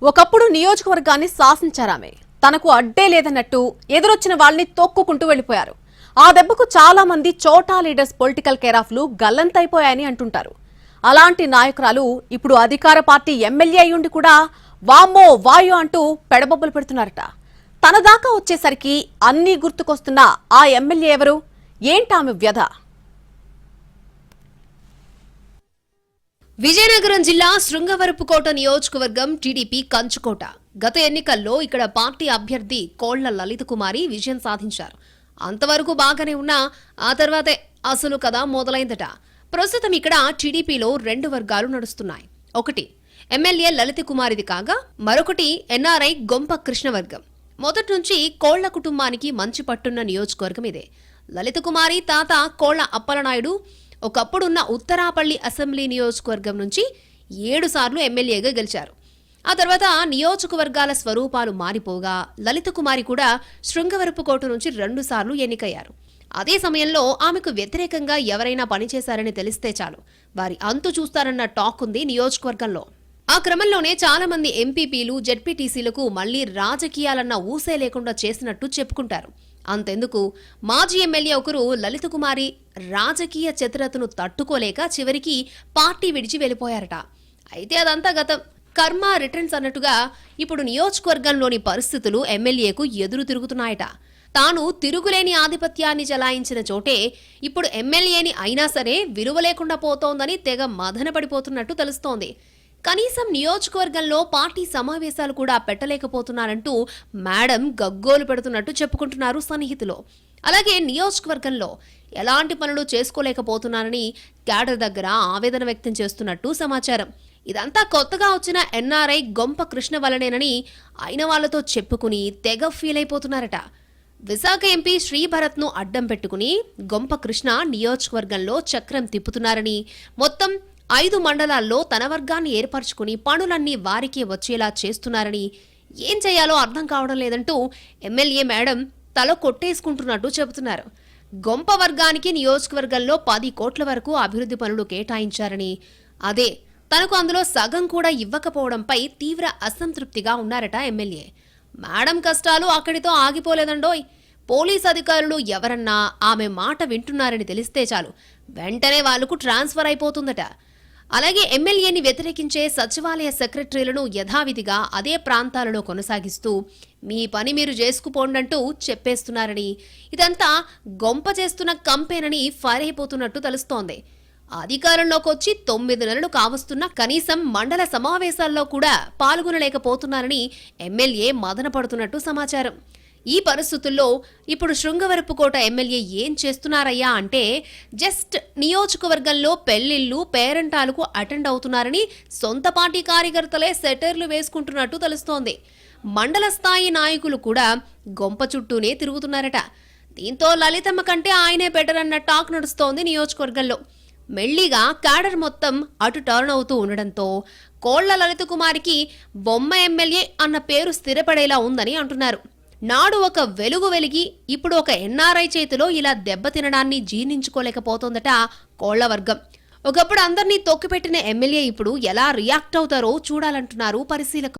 ఒకప్పుడు నియోజకవర్గాన్ని శాసించారామె. తనకు అడ్డే లేదన్నట్టు ఎదురొచ్చిన వాళ్ళని తొక్కుకుంటూ వెళ్లిపోయారు. ఆ దెబ్బకు చాలా మంది చోటా లీడర్స్ పొలిటికల్ కేరాఫ్లు గల్లంతైపోయాయని అంటుంటారు. అలాంటి నాయకురాలు ఇప్పుడు అధికార పార్టీ ఎమ్మెల్యే అయ్యుండి కూడా వామ్మో వాయు అంటూ పెడబొబ్బలు పెడుతున్నారట. తన దాకా వచ్చేసరికి అన్నీ గుర్తుకొస్తున్న ఆ ఎమ్మెల్యే ఎవరు? ఏంటామె వ్యధ? విజయనగరం జిల్లా శృంగవరపుకోట నియోజకవర్గం టీడీపీ కంచుకోట. గత ఎన్నికల్లో ఇక్కడ పార్టీ అభ్యర్థి కోళ్ల లలిత కుమారి విజయం సాధించారు. అంతవరకు బాగానే ఉన్నా ఆ తర్వాతే అసలు కథ మొదలైందట. ప్రస్తుతం ఇక్కడ టీడీపీలో 2 వర్గాలు నడుస్తున్నాయి. ఒకటి ఎమ్మెల్యే లలిత కుమారిది కాగా మరొకటి ఎన్ఆర్ఐ గొంప కృష్ణ వర్గం. మొదటి నుంచి కోళ్ల కుటుంబానికి మంచి పట్టున్న నియోజకవర్గం ఇదే. లలిత కుమారి తాత కోళ్ల అప్పలనాయుడు ఒకప్పుడున్న ఉత్తరాపల్లి అసెంబ్లీ నియోజకవర్గం నుంచి 7 సార్లు ఎమ్మెల్యేగా గెలిచారు. ఆ తర్వాత నియోజకవర్గాల స్వరూపాలు మారిపోగా లలిత కుమారి కూడా శృంగవరపుకోట నుంచి 2 సార్లు ఎన్నికయ్యారు. అదే సమయంలో ఆమెకు వ్యతిరేకంగా ఎవరైనా పనిచేశారని తెలిస్తే చాలు వారి అంతు చూస్తారన్న టాక్ ఉంది నియోజకవర్గంలో. ఆ క్రమంలోనే చాలా మంది ఎంపీపీలు జెడ్పీటీసీలకు మళ్లీ రాజకీయాలన్న ఊసే లేకుండా చేసినట్టు చెప్పుకుంటారు. అంతెందుకు, మాజీ ఎమ్మెల్యే ఒకరు లలిత కుమారి రాజకీయ చతురతను తట్టుకోలేక చివరికి పార్టీ విడిచి వెళ్లిపోయారట. అయితే అదంతా గతం. కర్మ రిటర్న్స్ అన్నట్టుగా ఇప్పుడు నియోజకవర్గంలోని పరిస్థితులు ఎమ్మెల్యేకు ఎదురు తిరుగుతున్నాయట. తాను తిరుగులేని ఆధిపత్యాన్ని చలాయించిన చోటే ఇప్పుడు ఎమ్మెల్యేని అయినా సరే విలువ లేకుండా పోతోందని తెగ మదనపడిపోతున్నట్టు తెలుస్తోంది. కనీసం నియోజకవర్గంలో పార్టీ సమావేశాలు కూడా పెట్టలేకపోతున్నారంటూ మేడం గగ్గోలు పెడుతున్నట్టు చెప్పుకుంటున్నారు సన్నిహితులు. అలాగే నియోజకవర్గంలో ఎలాంటి పనులు చేసుకోలేకపోతున్నారని క్యాడర్ దగ్గర ఆవేదన వ్యక్తం చేస్తున్నట్టు సమాచారం. ఇదంతా కొత్తగా వచ్చిన ఎన్ఆర్ఐ గొంప కృష్ణ వల్లనేనని అయిన వాళ్లతో చెప్పుకుని తెగ ఫీల్ అయిపోతున్నారట. విశాఖ ఎంపీ శ్రీభరత్ను అడ్డం పెట్టుకుని గొంప కృష్ణ నియోజకవర్గంలో చక్రం తిప్పుతున్నారని, మొత్తం 5 మండలాల్లో తన వర్గాన్ని ఏర్పరచుకుని పనులన్నీ వారికే వచ్చేలా చేస్తున్నారని, ఏం చేయాలో అర్థం కావడం లేదంటూ ఎమ్మెల్యే మేడం తల కొట్టేసుకుంటున్నట్టు చెబుతున్నారు. గొంప వర్గానికి నియోజకవర్గంలో 10 కోట్ల వరకు అభివృద్ధి పనులు కేటాయించారని, అదే తనకు అందులో సగం కూడా ఇవ్వకపోవడంపై తీవ్ర అసంతృప్తిగా ఉన్నారట ఎమ్మెల్యే. మేడం కష్టాలు అక్కడితో ఆగిపోలేదండోయ్. పోలీస్ అధికారులు ఎవరన్నా ఆమె మాట వింటున్నారని తెలిస్తే చాలు వెంటనే వాళ్లకు ట్రాన్స్ఫర్ అయిపోతుందట. అలాగే ఎమ్మెల్యేని వ్యతిరేకించే సచివాలయ సెక్రటరీలను యథావిధిగా అదే ప్రాంతాలలో కొనసాగిస్తూ మీ పని మీరు చేసుకుపోండంటూ చెప్పేస్తున్నారని, ఇదంతా గొంప చేస్తున్న కంపెనని ఫైర్ అయిపోతున్నట్టు తెలుస్తోంది. అధికారంలోకి వచ్చి 9 నెలలు కావస్తున్నా కనీసం మండల సమావేశాల్లో కూడా పాల్గొనలేకపోతున్నారని ఎమ్మెల్యే మదనపడుతున్నట్టు సమాచారం. ఈ పరిస్థితుల్లో ఇప్పుడు శృంగవరపుకోట ఎమ్మెల్యే ఏం చేస్తున్నారయ్యా అంటే జస్ట్ నియోజకవర్గంలో పెళ్లిళ్లు పేరెంటాలకు అటెండ్ అవుతున్నారని సొంత పార్టీ కార్యకర్తలే సెటర్లు వేసుకుంటున్నట్టు తెలుస్తోంది. మండల స్థాయి నాయకులు కూడా గొంప చుట్టూనే తిరుగుతున్నారట. దీంతో లలితమ్మ కంటే ఆయనే బెటర్ అన్న టాక్ నడుస్తోంది నియోజకవర్గంలో. మెల్లిగా క్యాడర్ మొత్తం అటు టర్న్ అవుతూ ఉండడంతో కోళ్ల లలిత కుమారికి బొమ్మ ఎమ్మెల్యే అన్న పేరు స్థిరపడేలా ఉందని అంటున్నారు. నాడు ఒక వెలుగు వెలిగి ఇప్పుడు ఒక ఎన్ఆర్ఐ చేతిలో ఇలా దెబ్బతినడాన్ని జీర్ణించుకోలేకపోతోందట కోళ్ల వర్గం. ఒకప్పుడు అందరినీ తొక్కిపెట్టిన ఎమ్మెల్యే ఇప్పుడు ఎలా రియాక్ట్ అవుతారో చూడాలంటున్నారు పరిశీలకులు.